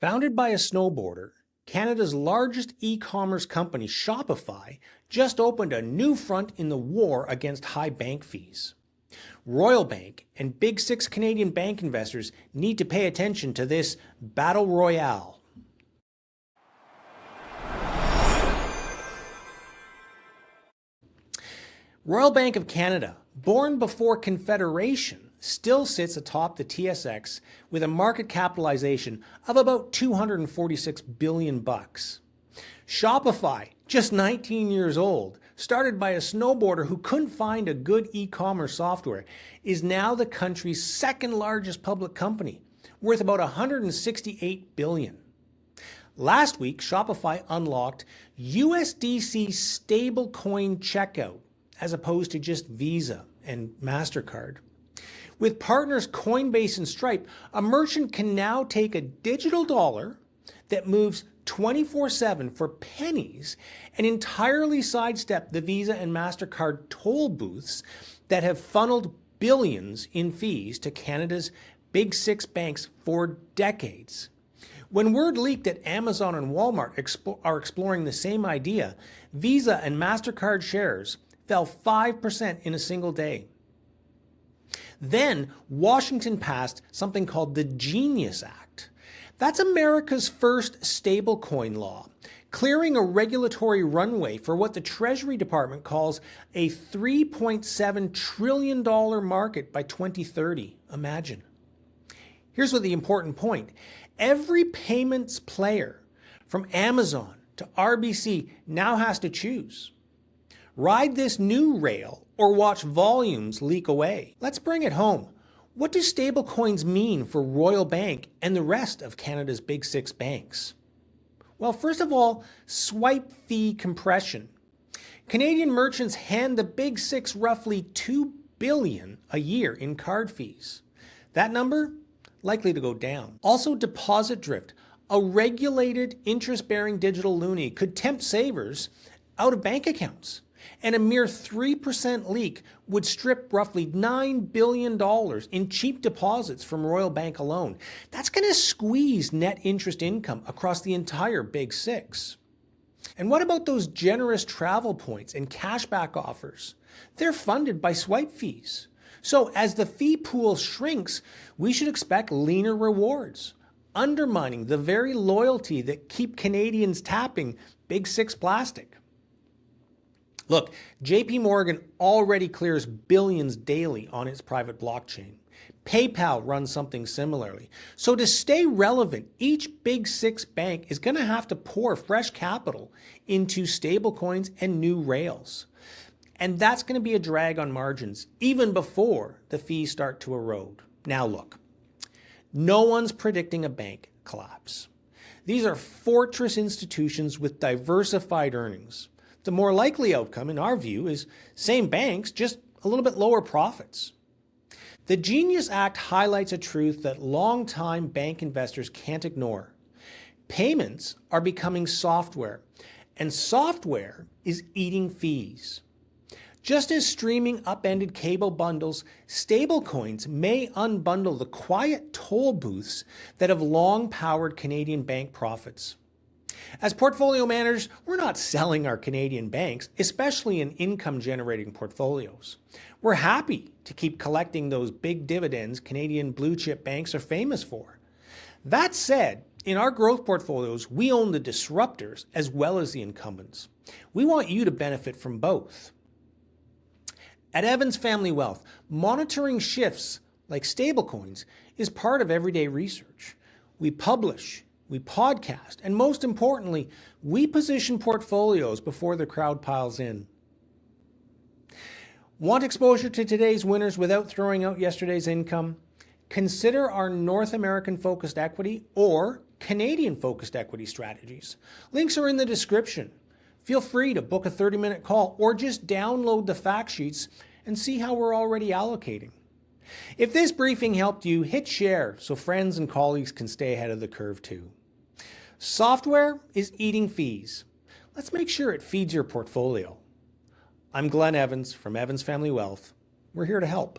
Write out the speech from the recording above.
Founded by a snowboarder, Canada's largest e-commerce company, Shopify, just opened a new front in the war against high bank fees. Royal Bank and Big Six Canadian bank investors need to pay attention to this battle royale. Royal Bank of Canada, born before Confederation, still sits atop the TSX with a market capitalization of about $246 billion. Shopify, just 19 years old, started by a snowboarder who couldn't find a good e-commerce software, is now the country's second largest public company, worth about $168 billion. Last week, Shopify unlocked USDC stablecoin checkout, as opposed to just Visa and Mastercard. With partners Coinbase and Stripe, a merchant can now take a digital dollar that moves 24/7 for pennies and entirely sidestep the Visa and Mastercard toll booths that have funneled billions in fees to Canada's Big Six banks for decades. When word leaked that Amazon and Walmart are exploring the same idea, Visa and Mastercard shares fell 5% in a single day. Then Washington passed something called the Genius Act. That's America's first stablecoin law, clearing a regulatory runway for what the Treasury Department calls a $3.7 trillion market by 2030. Imagine. Here's what the important point. Every payments player, from Amazon to RBC, now has to choose. Ride this new rail or watch volumes leak away. Let's bring it home. What do stablecoins mean for Royal Bank and the rest of Canada's Big Six banks? Well, first of all, swipe fee compression. Canadian merchants hand the Big Six roughly $2 billion a year in card fees. That number likely to go down. Also, deposit drift. A regulated interest-bearing digital loonie could tempt savers out of bank accounts. And a mere 3% leak would strip roughly $9 billion in cheap deposits from Royal Bank alone. That's going to squeeze net interest income across the entire Big Six. And what about those generous travel points and cashback offers? They're funded by swipe fees. So as the fee pool shrinks, we should expect leaner rewards, undermining the very loyalty that keep Canadians tapping Big Six plastic. Look, JP Morgan already clears billions daily on its private blockchain. PayPal runs something similarly. So to stay relevant, each Big Six bank is going to have to pour fresh capital into stablecoins and new rails. And that's going to be a drag on margins even before the fees start to erode. Now look, no one's predicting a bank collapse. These are fortress institutions with diversified earnings. The more likely outcome, in our view, is same banks, just a little bit lower profits. The Genius Act highlights a truth that longtime bank investors can't ignore. Payments are becoming software, and software is eating fees. Just as streaming upended cable bundles, stablecoins may unbundle the quiet toll booths that have long powered Canadian bank profits. As portfolio managers, we're not selling our Canadian banks, especially in income-generating portfolios. We're happy to keep collecting those big dividends Canadian blue-chip banks are famous for. That said, in our growth portfolios, we own the disruptors as well as the incumbents. We want you to benefit from both. At Evans Family Wealth, monitoring shifts like stablecoins is part of everyday research. We publish, we podcast, and most importantly, we position portfolios before the crowd piles in. Want exposure to today's winners without throwing out yesterday's income? Consider our North American-focused equity or Canadian-focused equity strategies. Links are in the description. Feel free to book a 30-minute call or just download the fact sheets and see how we're already allocating. If this briefing helped you, hit share so friends and colleagues can stay ahead of the curve too. Software is eating fees. Let's make sure it feeds your portfolio. I'm Glen Evans from Evans Family Wealth. We're here to help.